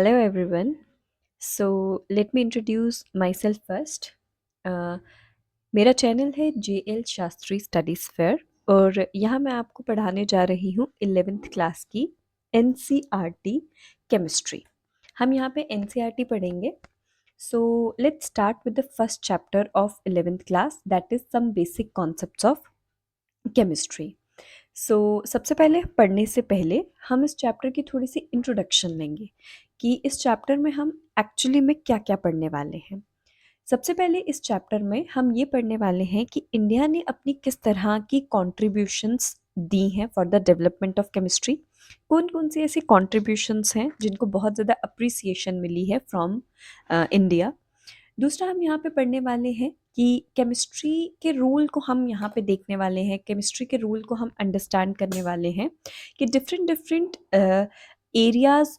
Hello everyone. Let me introduce myself first. Uh, मेरा channel है JL Shastri studies fair और यहाँ मैं आपको पढ़ाने जा रही हूँ 11th क्लास की NCERT केमिस्ट्री। हम यहाँ पे NCERT पढ़ेंगे। So let's start with the first chapter of 11th class, that is some basic concepts of chemistry. सबसे पहले पढ़ने से पहले हम इस चैप्टर की थोड़ी सी इंट्रोडक्शन लेंगे कि इस चैप्टर में हम एक्चुअली में क्या-क्या पढ़ने वाले हैं। सबसे पहले इस चैप्टर में हम ये पढ़ने वाले हैं कि इंडिया ने अपनी किस तरह की कॉन्ट्रीब्यूशंस दी हैं for the development of chemistry. कौन-कौन सी ऐसी कॉन्ट्रीब्यूशंस हैं जिनको बहुत ज़्यादा अप्रिसिएशन मिली है फ्रॉम इंडिया। दूसरा हम यहाँ पे पढ़ने वाले हैं कि केमिस्ट्री के रूल को हम यहाँ पे देखने वाले हैं, केमिस्ट्री के रूल को हम अंडरस्टैंड करने वाले हैं कि different different areas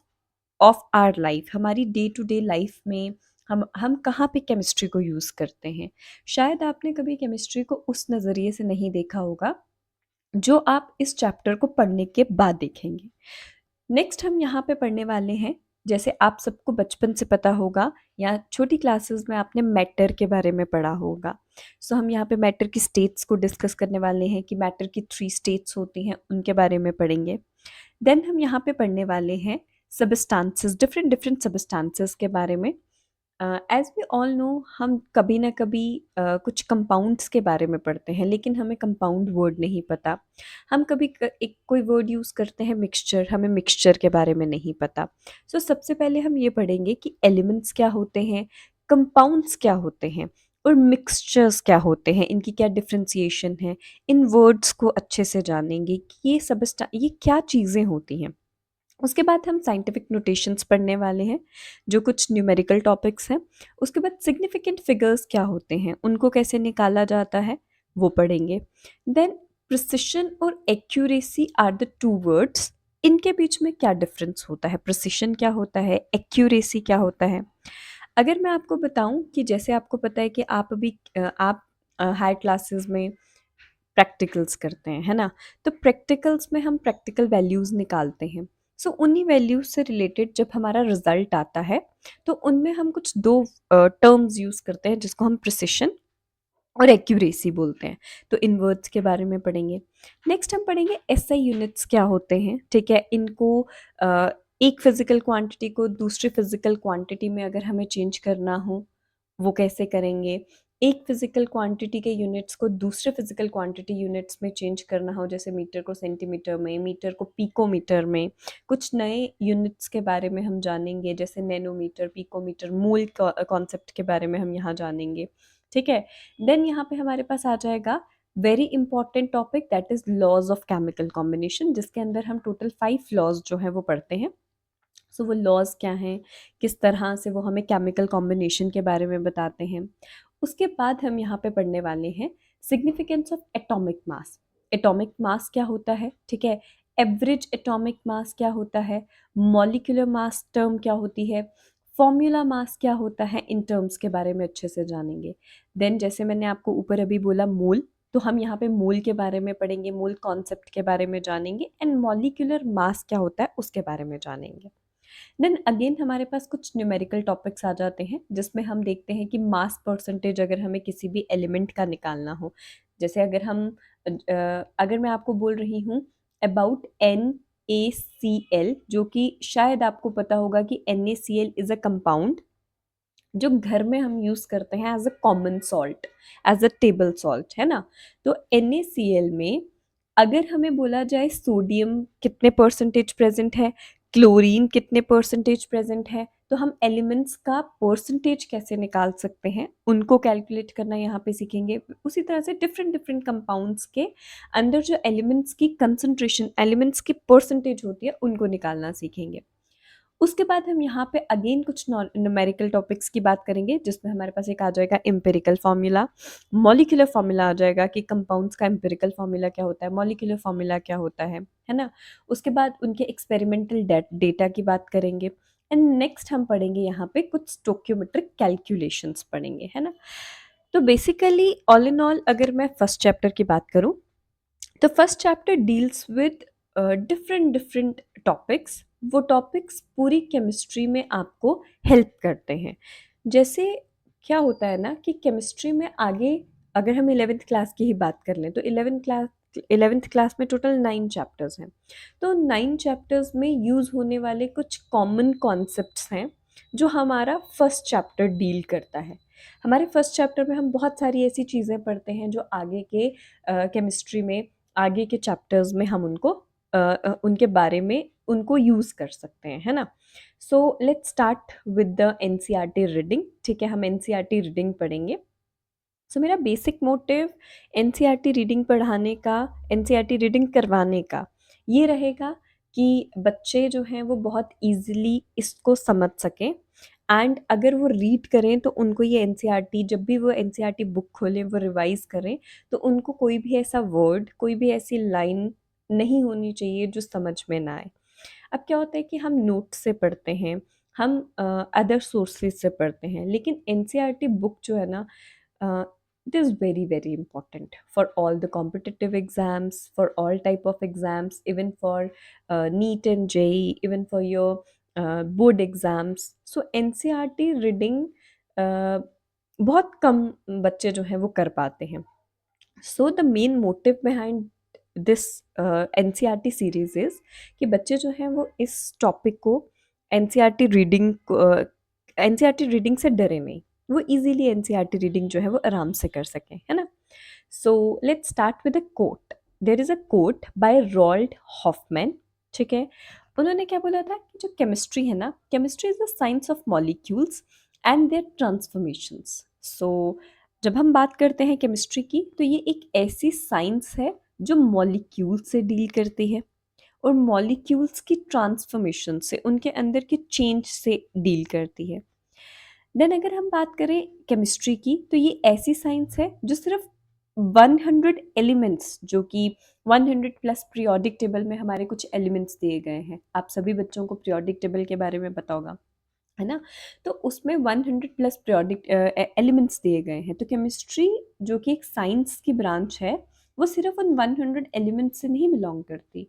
of our life, हमारी डे टू डे लाइफ में हम कहाँ पे केमिस्ट्री को यूज़ करते हैं। शायद आपने कभी केमिस्ट्री को उस नज़रिए से नहीं देखा होगा जो आप इस चैप्टर को पढ़ने के बाद देखेंगे। नेक्स्ट हम यहाँ पे पढ़ने वाले हैं, जैसे आप सबको बचपन से पता होगा या छोटी क्लासेस में आपने मैटर के बारे में पढ़ा होगा। हम यहाँ पे मैटर की स्टेट्स को डिस्कस करने वाले हैं कि मैटर की 3 स्टेट्स होती हैं, उनके बारे में पढ़ेंगे। देन हम यहाँ पे पढ़ने वाले हैं सबस्टांसेस, डिफरेंट डिफरेंट सबस्टांसेस के बारे में। एज़ वी ऑल नो, हम कभी ना कभी कुछ कंपाउंड्स के बारे में पढ़ते हैं, लेकिन हमें कंपाउंड वर्ड नहीं पता। हम कभी एक कोई वर्ड यूज़ करते हैं मिक्सचर, हमें मिक्सचर के बारे में नहीं पता। सबसे पहले हम ये पढ़ेंगे कि एलिमेंट्स क्या होते हैं, कंपाउंड्स क्या होते हैं और मिक्सचर्स क्या होते हैं, इनकी क्या डिफ्रेंसिएशन है। इन वर्ड्स को अच्छे से जानेंगे कि ये क्या चीज़ें होती हैं। उसके बाद हम साइंटिफिक नोटेशंस पढ़ने वाले हैं, जो कुछ न्यूमेरिकल टॉपिक्स हैं। उसके बाद सिग्निफिकेंट फिगर्स क्या होते हैं, उनको कैसे निकाला जाता है, वो पढ़ेंगे। देन प्रिसिशन और accuracy are the two words, इनके बीच में क्या डिफरेंस होता है, प्रिसिशन क्या होता है, एक्यूरेसी क्या होता है। अगर मैं आपको बताऊं कि जैसे आपको पता है कि आप अभी आप हायर क्लासेस में प्रैक्टिकल्स करते हैं, है ना? तो प्रैक्टिकल्स में हम प्रैक्टिकल वैल्यूज़ निकालते हैं। उन्हीं वैल्यूज़ से रिलेटेड जब हमारा रिज़ल्ट आता है, तो उनमें हम कुछ 2 टर्म्स यूज़ करते हैं जिसको हम प्रिसिशन और एक्यूरेसी बोलते हैं। तो इन वर्ड्स के बारे में पढ़ेंगे। नेक्स्ट हम पढ़ेंगे एसआई यूनिट्स क्या होते हैं, ठीक है? इनको एक फिज़िकल क्वांटिटी को दूसरी फिज़िकल क्वांटिटी में अगर हमें चेंज करना हो, वो कैसे करेंगे? एक फिज़िकल क्वांटिटी के यूनिट्स को दूसरे फिज़िकल क्वांटिटी यूनिट्स में चेंज करना हो, जैसे मीटर को सेंटीमीटर में, मीटर को पिकोमीटर में। कुछ नए यूनिट्स के बारे में हम जानेंगे, जैसे नैनोमीटर, पिकोमीटर, मोल कॉन्सेप्ट के बारे में हम यहाँ जानेंगे, ठीक है? देन यहाँ पे हमारे पास आ जाएगा very important topic, that is laws of chemical combination, जिसके अंदर हम टोटल 5 लॉज़ जो हैं वो पढ़ते हैं। वो लॉज़ क्या हैं, किस तरह से वो हमें केमिकल कॉम्बिनेशन के बारे में बताते हैं। उसके बाद हम यहाँ पे पढ़ने वाले हैं significance of atomic mass. Atomic mass क्या होता है, ठीक है? एवरेज एटॉमिक मास क्या होता है, मॉलिक्यूलर मास टर्म क्या होती है, फॉर्मूला मास क्या होता है, इन टर्म्स के बारे में अच्छे से जानेंगे। देन जैसे मैंने आपको ऊपर अभी बोला मोल, तो हम यहाँ पे मोल के बारे में पढ़ेंगे, मोल कॉन्सेप्ट के बारे में जानेंगे एंड मॉलिक्यूलर मास क्या होता है उसके बारे में जानेंगे। देन अगेन हमारे पास कुछ न्यूमेरिकल टॉपिक्स आ जाते हैं, जिसमें हम देखते हैं कि मास परसेंटेज अगर हमें किसी भी एलिमेंट का निकालना हो, जैसे अगर मैं आपको बोल रही हूँ अबाउट NaCl, जो कि शायद आपको पता होगा कि NaCl इज़ अ कंपाउंड जो घर में हम यूज़ करते हैं as a common salt, as a table salt, है ना? तो NaCl में अगर हमें बोला जाए सोडियम कितने परसेंटेज प्रेजेंट है, क्लोरीन कितने परसेंटेज प्रेजेंट है, तो हम एलिमेंट्स का परसेंटेज कैसे निकाल सकते हैं, उनको कैलकुलेट करना यहाँ पे सीखेंगे। उसी तरह से डिफरेंट डिफरेंट कंपाउंड्स के अंदर जो एलिमेंट्स की कंसंट्रेशन, एलिमेंट्स की परसेंटेज होती है, उनको निकालना सीखेंगे। उसके बाद हम यहाँ पे अगेन कुछ न्यूमेरिकल टॉपिक्स की बात करेंगे, जिसमें हमारे पास एक आ जाएगा एम्पिरिकल फार्मूला, मॉलिक्यूलर फार्मूला आ जाएगा कि कंपाउंड्स का एम्पिरिकल फार्मूला क्या होता है, मॉलिक्यूलर फार्मूला क्या होता है ना? उसके बाद उनके एक्सपेरिमेंटल डेटा की बात करेंगे एंड नेक्स्ट हम पढ़ेंगे यहाँ पे कुछ स्टोक्योमेट्रिक कैलकुलेशंस पढ़ेंगे, है ना? तो बेसिकली ऑल इन ऑल अगर मैं फर्स्ट चैप्टर की बात करूँ, तो first chapter deals with different different topics वो टॉपिक्स पूरी केमिस्ट्री में आपको हेल्प करते हैं। जैसे क्या होता है ना कि केमिस्ट्री में आगे अगर हम 11th क्लास की ही बात कर लें तो 11th क्लास में टोटल 9 चैप्टर्स हैं। तो 9 चैप्टर्स में यूज़ होने वाले कुछ कॉमन कॉन्सेप्ट्स हैं जो हमारा फर्स्ट चैप्टर डील करता है। हमारे फर्स्ट चैप्टर में हम बहुत सारी ऐसी चीज़ें पढ़ते हैं जो आगे के केमिस्ट्री में आगे के चैप्टर्स में हम उनके बारे में उनको यूज़ कर सकते हैं, है ना? So let's start with the NCERT reading. ठीक है, हम एनसीईआरटी रीडिंग पढ़ेंगे। सो मेरा बेसिक मोटिव एनसीईआरटी रीडिंग पढ़ाने का, एनसीईआरटी रीडिंग करवाने का ये रहेगा कि बच्चे जो हैं वो बहुत ईज़िली इसको समझ सकें एंड अगर वो रीड करें तो उनको ये एनसीईआरटी जब भी वो एनसीईआरटी बुक खोलें, वो रिवाइज़ करें, तो उनको कोई भी ऐसा वर्ड, कोई भी ऐसी लाइन नहीं होनी चाहिए जो समझ में ना आए। अब क्या होता है कि हम नोट से पढ़ते हैं, हम अदर सोर्सेज से पढ़ते हैं, लेकिन एनसीईआरटी बुक जो है ना, it is very very important for all the competitive exams, for all type of exams, even for NEET and JEE, even for your board exams. So NCERT reading बहुत कम बच्चे जो हैं वो कर पाते हैं। So the main motive behind this NCERT series is कि बच्चे जो हैं वो इस टॉपिक को एनसीईआरटी रीडिंग एनसीईआरटी रीडिंग से डरे नहीं, वो इजीली एनसीईआरटी रीडिंग जो है वो आराम से कर सकें, है ना? So let's start with a quote. There is a quote by Roald Hoffmann. ठीक है, उन्होंने क्या बोला था कि जो केमिस्ट्री है ना, chemistry is the science of molecules and their transformations. So जब हम बात करते हैं केमिस्ट्री की तो ये एक ऐसी साइंस है जो मॉलिक्यूल से डील करती है और मॉलिक्यूल्स की ट्रांसफॉर्मेशन से, उनके अंदर के चेंज से डील करती है। देन अगर हम बात करें केमिस्ट्री की तो ये ऐसी साइंस है जो सिर्फ 100 एलिमेंट्स, जो कि 100 प्लस पीरियोडिक टेबल में हमारे कुछ एलिमेंट्स दिए गए हैं, आप सभी बच्चों को पीरियोडिक टेबल के बारे में पता होगा, है ना? तो उसमें 100 प्लस पीरियोडिक एलिमेंट्स दिए गए हैं। तो केमिस्ट्री जो कि एक साइंस की ब्रांच है, वो सिर्फ उन 100 एलिमेंट्स से नहीं बिलोंग करती।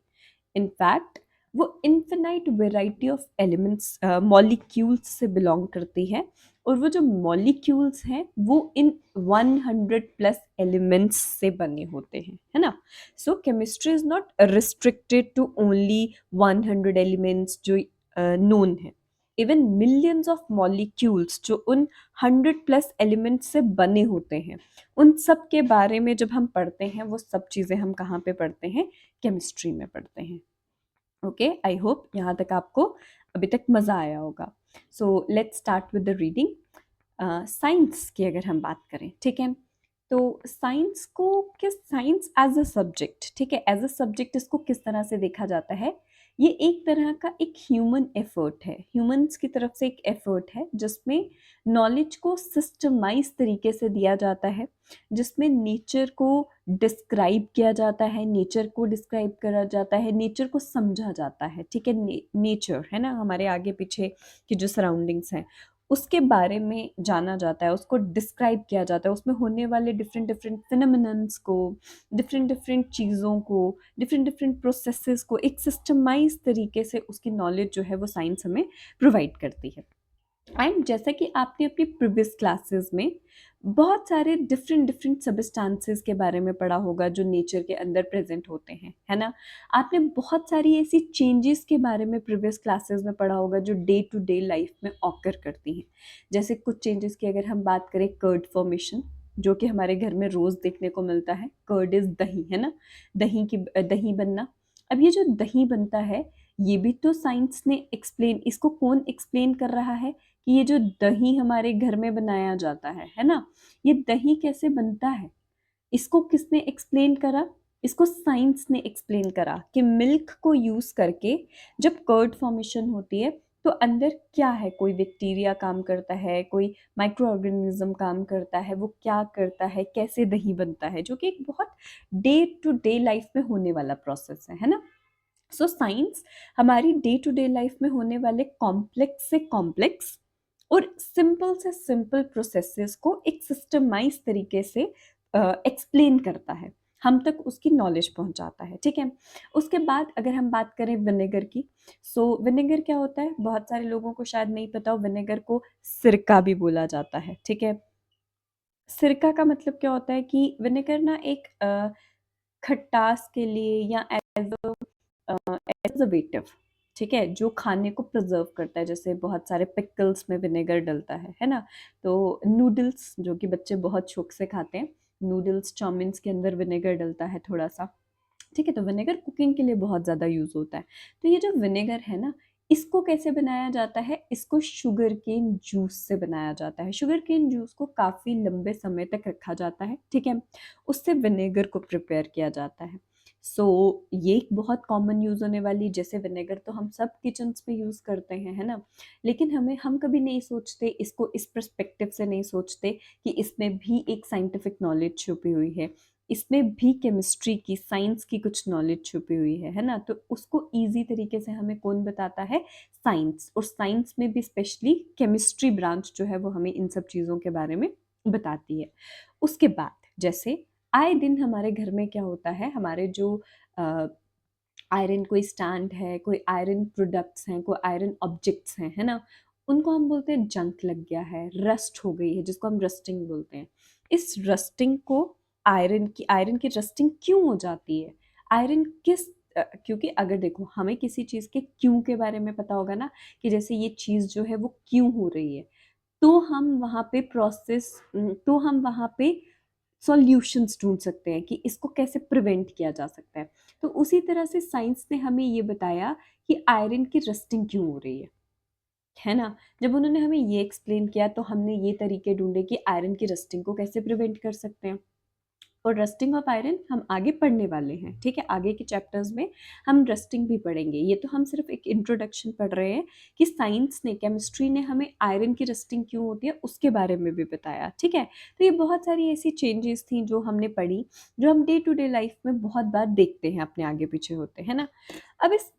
इनफैक्ट वो infinite variety of elements, molecules से बिलोंग करती है, और वो जो मॉलिक्यूल्स हैं वो इन 100 प्लस एलिमेंट्स से बने होते हैं, है ना? So chemistry is not restricted to only 100 elements जो नोन है। इवन मिलियंस ऑफ मॉलिक्यूल्स जो उन 100 प्लस एलिमेंट्स से बने होते हैं, उन सब के बारे में जब हम पढ़ते हैं, वो सब चीज़ें हम कहाँ पे पढ़ते हैं? केमिस्ट्री में पढ़ते हैं। ओके, आई होप यहाँ तक आपको अभी तक मज़ा आया होगा। सो let's start with the reading. Science की अगर हम बात करें, ठीक है, तो साइंस को किस साइंस एज अ सब्जेक्ट, ठीक है, एज अ सब्जेक्ट इसको किस तरह से देखा जाता है? ये एक तरह का एक ह्यूमन एफर्ट है, ह्यूमंस की तरफ से एक एफर्ट है जिसमें नॉलेज को सिस्टमाइज तरीके से दिया जाता है, जिसमें नेचर को डिस्क्राइब किया जाता है, नेचर को डिस्क्राइब करा जाता है, नेचर को समझा जाता है। ठीक है, नेचर है ना, हमारे आगे पीछे की जो सराउंडिंग्स हैं उसके बारे में जाना जाता है, उसको डिस्क्राइब किया जाता है, उसमें होने वाले डिफरेंट डिफरेंट फिनोमिनन्स को, डिफरेंट डिफरेंट चीज़ों को, डिफरेंट डिफरेंट प्रोसेसेस को एक सिस्टमाइज तरीके से उसकी नॉलेज जो है वो साइंस हमें प्रोवाइड करती है। एंड जैसा कि आपने अपनी प्रीवियस क्लासेस में बहुत सारे डिफरेंट डिफरेंट सबस्टांसेस के बारे में पढ़ा होगा जो नेचर के अंदर प्रेजेंट होते हैं, है ना? आपने बहुत सारी ऐसी चेंजेस के बारे में प्रीवियस क्लासेस में पढ़ा होगा जो डे टू डे लाइफ में ऑकर करती हैं। जैसे कुछ चेंजेस की अगर हम बात करें, कर्ड फॉर्मेशन, जो कि हमारे घर में रोज़ देखने को मिलता है। कर्ड इज़ दही, है ना? दही बनना। अब ये जो दही बनता है, ये भी तो साइंस ने एक्सप्लेन, इसको कौन एक्सप्लेन कर रहा है कि ये जो दही हमारे घर में बनाया जाता है ना? ये दही कैसे बनता है? इसको किसने एक्सप्लेन करा? इसको साइंस ने एक्सप्लेन करा कि मिल्क को यूज़ करके जब कर्ड फॉर्मेशन होती है तो अंदर क्या है, कोई बैक्टीरिया काम करता है, कोई माइक्रो ऑर्गेनिज्म काम करता है, वो क्या करता है, कैसे दही बनता है, जो कि एक बहुत डे टू डे लाइफ में होने वाला प्रोसेस है ना? सो साइंस हमारी डे टू डे लाइफ में होने वाले कॉम्प्लेक्स से कॉम्प्लेक्स और सिंपल से सिंपल प्रोसेसेस को एक सिस्टमाइज तरीके से एक्सप्लेन करता है। हम तक उसकी नॉलेज पहुंचाता है, ठीक है। उसके बाद अगर हम बात करें विनेगर की, सो विनेगर क्या होता है, बहुत सारे लोगों को शायद नहीं पता हो, विनेगर को सिरका भी बोला जाता है, ठीक है। सिरका का मतलब क्या होता है कि विनेगर ना एक खटास के लिए या प्रिजर्वेटिव, ठीक है, जो खाने को प्रिजर्व करता है, जैसे बहुत सारे पिकल्स में विनेगर डलता है ना। तो नूडल्स जो कि बच्चे बहुत शौक से खाते हैं, नूडल्स चाउमीन्स के अंदर विनेगर डलता है थोड़ा सा, ठीक है। तो विनेगर कुकिंग के लिए बहुत ज़्यादा यूज़ होता है। तो ये जो विनेगर है ना, इसको कैसे बनाया जाता है, इसको शुगर केन जूस से बनाया जाता है। शुगर केन जूस को काफ़ी लंबे समय तक रखा जाता है, ठीक है, उससे विनेगर को प्रिपेयर किया जाता है। सो ये एक बहुत कॉमन यूज़ होने वाली, जैसे विनेगर तो हम सब किचन्स में यूज़ करते हैं, है ना। लेकिन हम कभी नहीं सोचते इसको, इस पर्सपेक्टिव से नहीं सोचते कि इसमें भी एक साइंटिफिक नॉलेज छुपी हुई है, इसमें भी केमिस्ट्री की, साइंस की कुछ नॉलेज छुपी हुई है ना। तो उसको ईज़ी तरीके से हमें कौन बताता है, साइंस। और साइंस में भी स्पेशली केमिस्ट्री ब्रांच जो है वो हमें इन सब चीज़ों के बारे में बताती है। उसके बाद जैसे आए दिन हमारे घर में क्या होता है, हमारे जो आयरन कोई स्टैंड है, कोई आयरन प्रोडक्ट्स हैं, कोई आयरन ऑब्जेक्ट्स हैं, है ना, उनको हम बोलते हैं जंक लग गया है, रस्ट हो गई है, जिसको हम रस्टिंग बोलते हैं। इस रस्टिंग को, आयरन की रस्टिंग क्यों हो जाती है, आयरन क्योंकि अगर देखो हमें किसी चीज़ के क्यों के बारे में पता होगा ना, कि जैसे ये चीज़ जो है वो क्यों हो रही है, तो हम वहाँ पे सॉल्यूशंस ढूंढ सकते हैं कि इसको कैसे प्रिवेंट किया जा सकता है। तो उसी तरह से साइंस ने हमें ये बताया कि आयरन की रस्टिंग क्यों हो रही है ना। जब उन्होंने हमें ये एक्सप्लेन किया तो हमने ये तरीके ढूंढे कि आयरन की रस्टिंग को कैसे प्रिवेंट कर सकते हैं। और रस्टिंग ऑफ आयरन हम आगे पढ़ने वाले हैं, ठीक है, आगे के चैप्टर्स में हम रस्टिंग भी पढ़ेंगे। ये तो हम सिर्फ एक इंट्रोडक्शन पढ़ रहे हैं कि साइंस ने, केमिस्ट्री ने हमें आयरन की रस्टिंग क्यों होती है उसके बारे में भी बताया, ठीक है। तो ये बहुत सारी ऐसी चेंजेस थी जो हमने पढ़ी, जो हम डे टू डे लाइफ में बहुत बार देखते हैं, अपने आगे पीछे होते हैं ना। अब इस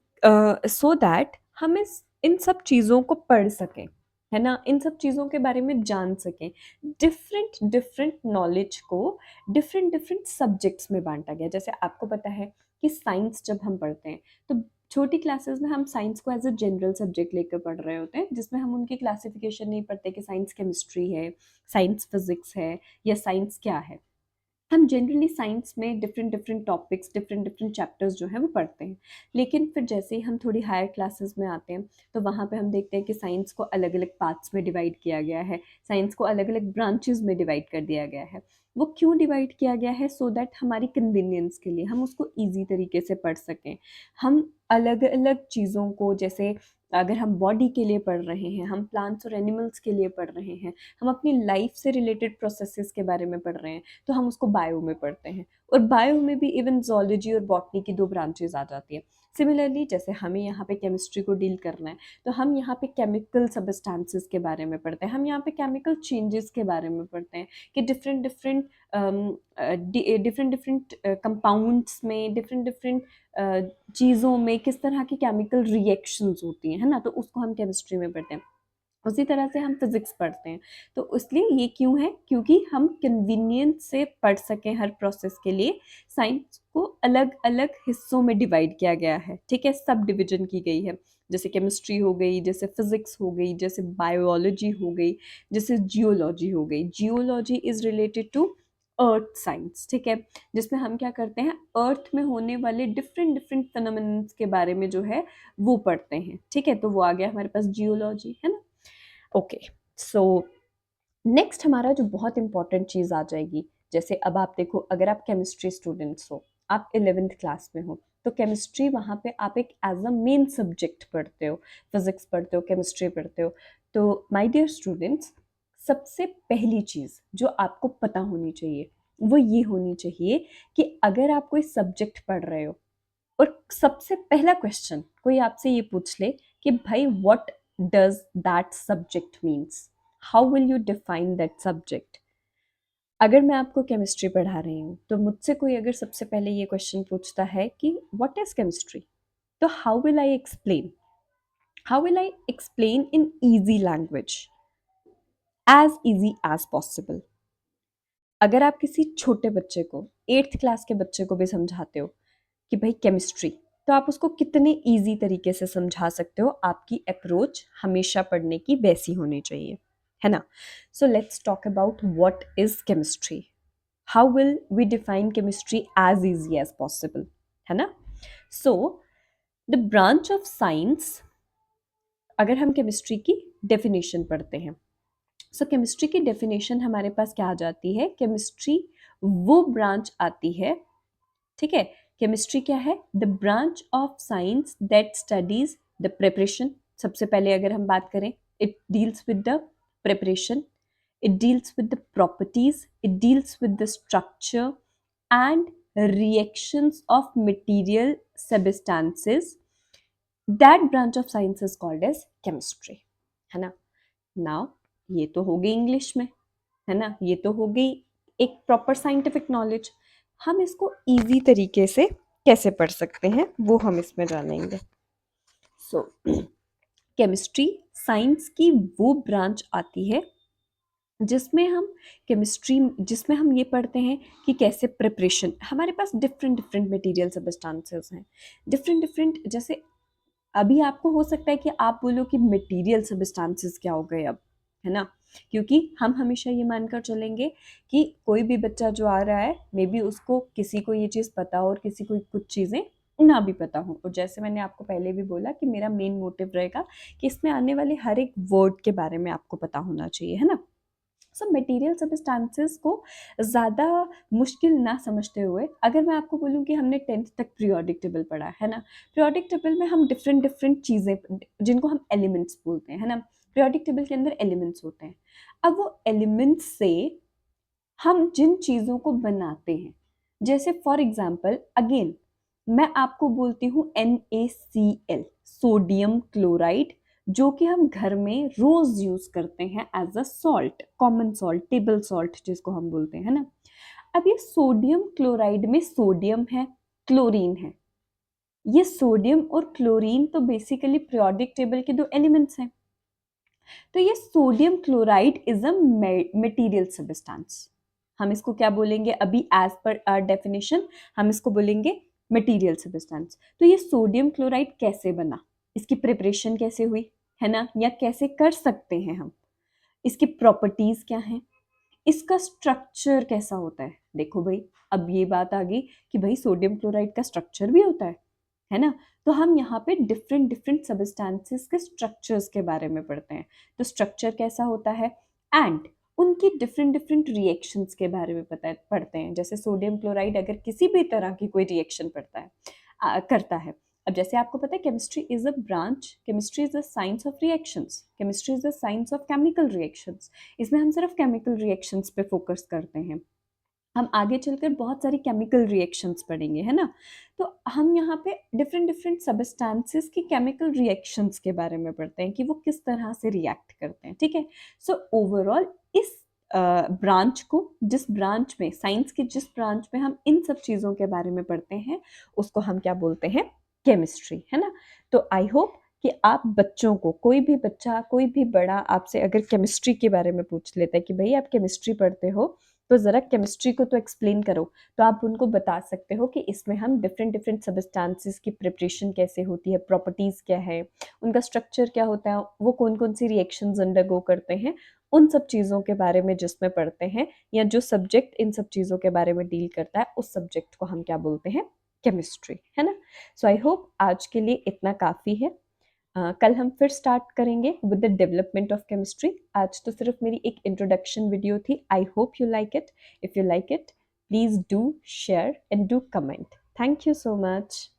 सो दैट हम इन सब चीज़ों को पढ़ सकें, है ना, इन सब चीज़ों के बारे में जान सकें, डिफरेंट डिफरेंट नॉलेज को डिफरेंट डिफरेंट सब्जेक्ट्स में बांटा गया। जैसे आपको पता है कि साइंस जब हम पढ़ते हैं तो छोटी क्लासेस में हम साइंस को एज अ जनरल सब्जेक्ट लेकर पढ़ रहे होते हैं, जिसमें हम उनकी क्लासिफिकेशन नहीं पढ़ते कि साइंस केमिस्ट्री है, साइंस फिजिक्स है, या साइंस क्या है। हम जनरली साइंस में different different topics, different different chapters जो हैं वो पढ़ते हैं। लेकिन फिर जैसे ही हम थोड़ी हायर क्लासेस में आते हैं तो वहाँ पे हम देखते हैं कि साइंस को अलग अलग पार्ट्स में डिवाइड किया गया है, साइंस को अलग अलग ब्रांचेस में डिवाइड कर दिया गया है। वो क्यों डिवाइड किया गया है, सो दैट हमारी कन्वीनियंस के लिए हम उसको ईजी तरीके से पढ़ सकें। हम अलग अलग चीज़ों को, जैसे अगर हम बॉडी के लिए पढ़ रहे हैं, हम प्लांट्स और एनिमल्स के लिए पढ़ रहे हैं, हम अपनी लाइफ से रिलेटेड प्रोसेसेस के बारे में पढ़ रहे हैं, तो हम उसको बायो में पढ़ते हैं। और बायो में भी इवन जोलॉजी और बॉटनी की दो ब्रांचेस आ जाती है। सिमिलरली जैसे हमें यहाँ पे केमिस्ट्री को डील करना है तो हम यहाँ पे केमिकल सबस्टेंसेस के बारे में पढ़ते हैं, हम यहाँ पे केमिकल चेंजेस के बारे में पढ़ते हैं कि different different different different compounds में, डिफरेंट डिफरेंट चीज़ों में किस तरह की केमिकल रिएक्शंस होती हैं, है ना, तो उसको हम केमिस्ट्री में पढ़ते हैं। उसी तरह से हम फिजिक्स पढ़ते हैं। तो इसलिए ये क्यों है, क्योंकि हम कन्वीनियंस से पढ़ सकें हर प्रोसेस के लिए साइंस को अलग अलग हिस्सों में डिवाइड किया गया है, ठीक है, सब डिविजन की गई है। जैसे केमिस्ट्री हो गई, जैसे फिजिक्स हो गई, जैसे बायोलॉजी हो गई, जैसे जियोलॉजी हो गई। Geology is related to earth science, ठीक है, जिसमें हम क्या करते हैं, अर्थ में होने वाले डिफरेंट डिफरेंट फिनोमेनन्स के बारे में जो है वो पढ़ते हैं, ठीक है। तो वो आ गया हमारे पास जियोलॉजी, है ना। ओके, सो नेक्स्ट हमारा जो बहुत इंपॉर्टेंट चीज़ आ जाएगी, जैसे अब आप देखो, अगर आप केमिस्ट्री स्टूडेंट्स हो, आप 11th क्लास में हो, तो केमिस्ट्री वहाँ पे आप एक एज अ मेन सब्जेक्ट पढ़ते हो, फिजिक्स पढ़ते हो, केमिस्ट्री पढ़ते हो। तो माय डियर स्टूडेंट्स, सबसे पहली चीज़ जो आपको पता होनी चाहिए वो ये होनी चाहिए कि अगर आप कोई सब्जेक्ट पढ़ रहे हो और सबसे पहला क्वेश्चन कोई आपसे ये पूछ ले कि भाई what does that subject means, how will you define that subject. अगर मैं आपको केमिस्ट्री पढ़ा रही हूँ तो मुझसे कोई अगर सबसे पहले ये क्वेश्चन पूछता है कि व्हाट इज केमिस्ट्री, तो how will I explain in easy language, as easy as possible. अगर आप किसी छोटे बच्चे को 8th क्लास के बच्चे को भी समझाते हो कि भाई केमिस्ट्री, तो आप उसको कितने ईजी तरीके से समझा सकते हो। आपकी अप्रोच हमेशा पढ़ने की वैसी होनी चाहिए, है ना। So let's talk about what is chemistry. How will we define chemistry as easy as possible, है ना। So the branch of science, अगर हम केमिस्ट्री की डेफिनेशन पढ़ते हैं, सो केमिस्ट्री की डेफिनेशन हमारे पास क्या आ जाती है, केमिस्ट्री वो ब्रांच आती है, ठीक है। केमिस्ट्री क्या है, the branch of science that studies the preparation. सबसे पहले अगर हम बात करें, it deals with the preparation, it deals with the properties, it deals with the structure and reactions of material substances. That branch of science is called as chemistry, है ना। Now ये तो हो गई इंग्लिश में, है ना, ये तो हो गई एक प्रॉपर साइंटिफिक नॉलेज। हम इसको इजी तरीके से कैसे पढ़ सकते हैं वो हम इसमें जानेंगे। सो केमिस्ट्री साइंस की वो ब्रांच आती है जिसमें हम ये पढ़ते हैं कि कैसे प्रिपरेशन, हमारे पास डिफरेंट डिफरेंट मटेरियल सबस्टांसेस हैं, डिफरेंट डिफरेंट। जैसे अभी आपको हो सकता है कि आप बोलो कि मटेरियल सबस्टांसेस क्या हो गए अब, है ना, क्योंकि हम हमेशा ये मानकर चलेंगे कि कोई भी बच्चा जो आ रहा है, मे बी उसको किसी को ये चीज़ पता हो और किसी को कुछ चीज़ें ना भी पता हो। और जैसे मैंने आपको पहले भी बोला कि मेरा मेन मोटिव रहेगा कि इसमें आने वाले हर एक वर्ड के बारे में आपको पता होना चाहिए, है ना। सो मटेरियल सबस्टांसेस को ज़्यादा मुश्किल ना समझते हुए, अगर मैं आपको बोलूँ कि हमने 10th तक पीरियोडिक टेबल पढ़ा है ना, पीरियोडिक टेबल में हम डिफरेंट डिफरेंट चीज़ें जिनको हम एलिमेंट्स बोलते हैं, है ना, पीरियोडिक टेबल के अंदर एलिमेंट्स होते हैं। अब वो एलिमेंट्स से हम जिन चीज़ों को बनाते हैं, जैसे फॉर एग्जाम्पल अगेन मैं आपको बोलती हूँ NaCl, सोडियम क्लोराइड, जो कि हम घर में रोज यूज करते हैं as a salt, common salt, table salt जिसको हम बोलते हैं, है ना। अब ये सोडियम क्लोराइड में सोडियम है, क्लोरीन है। ये सोडियम और क्लोरीन तो बेसिकली पीरियोडिक टेबल के दो एलिमेंट्स हैं। तो ये sodium chloride is a material substance. हम इसको क्या बोलेंगे अभी एज पर आवर डेफिनेशन, हम इसको बोलेंगे मटेरियल सब्सटेंस। तो ये सोडियम क्लोराइड कैसे बना, इसकी प्रिपरेशन कैसे हुई, है ना, या कैसे कर सकते हैं हम, इसकी प्रॉपर्टीज क्या हैं, इसका स्ट्रक्चर कैसा होता है। देखो भाई, अब ये बात आ गई कि भाई सोडियम क्लोराइड का स्ट्रक्चर भी होता है ना। तो हम यहाँ पे डिफरेंट डिफरेंट सबस्टेंसेस के स्ट्रक्चर्स के बारे में पढ़ते हैं, तो स्ट्रक्चर कैसा होता है एंड उनकी डिफरेंट डिफरेंट रिएक्शंस के बारे में पढ़ते हैं। जैसे सोडियम क्लोराइड अगर किसी भी तरह की कोई रिएक्शन करता है। अब जैसे आपको पता है chemistry is a branch, chemistry is a science of reactions, chemistry is a science of chemical reactions. इसमें हम सिर्फ केमिकल रिएक्शंस पे फोकस करते हैं। हम आगे चलकर बहुत सारी केमिकल रिएक्शंस पढ़ेंगे, है ना। तो हम यहाँ पे डिफरेंट डिफरेंट सबस्टेंसेस की केमिकल रिएक्शंस के बारे में पढ़ते हैं कि वो किस तरह से रिएक्ट करते हैं, ठीक है। सो ओवरऑल इस ब्रांच को, जिस ब्रांच में, साइंस की जिस ब्रांच में हम इन सब चीज़ों के बारे में पढ़ते हैं, उसको हम क्या बोलते हैं, केमिस्ट्री, है ना। तो आई होप कि आप बच्चों को, कोई भी बच्चा कोई भी बड़ा आपसे अगर केमिस्ट्री के बारे में पूछ लेता है कि भाई आप केमिस्ट्री पढ़ते हो, तो ज़रा केमिस्ट्री को तो एक्सप्लेन करो, तो आप उनको बता सकते हो कि इसमें हम डिफरेंट डिफरेंट सबस्टांसेस की प्रिपरेशन कैसे होती है, प्रॉपर्टीज़ क्या है, उनका स्ट्रक्चर क्या होता है, वो कौन कौन सी रिएक्शंस अंडरगो करते हैं, उन सब चीज़ों के बारे में जिसमें पढ़ते हैं, या जो सब्जेक्ट इन सब चीज़ों के बारे में डील करता है, उस सब्जेक्ट को हम क्या बोलते हैं, केमिस्ट्री, है ना। सो आई होप आज के लिए इतना काफ़ी है। कल हम फिर स्टार्ट करेंगे with the development of chemistry. आज तो सिर्फ मेरी एक इंट्रोडक्शन वीडियो थी। I hope you like it. If you like it, please do share and do comment. Thank you so much.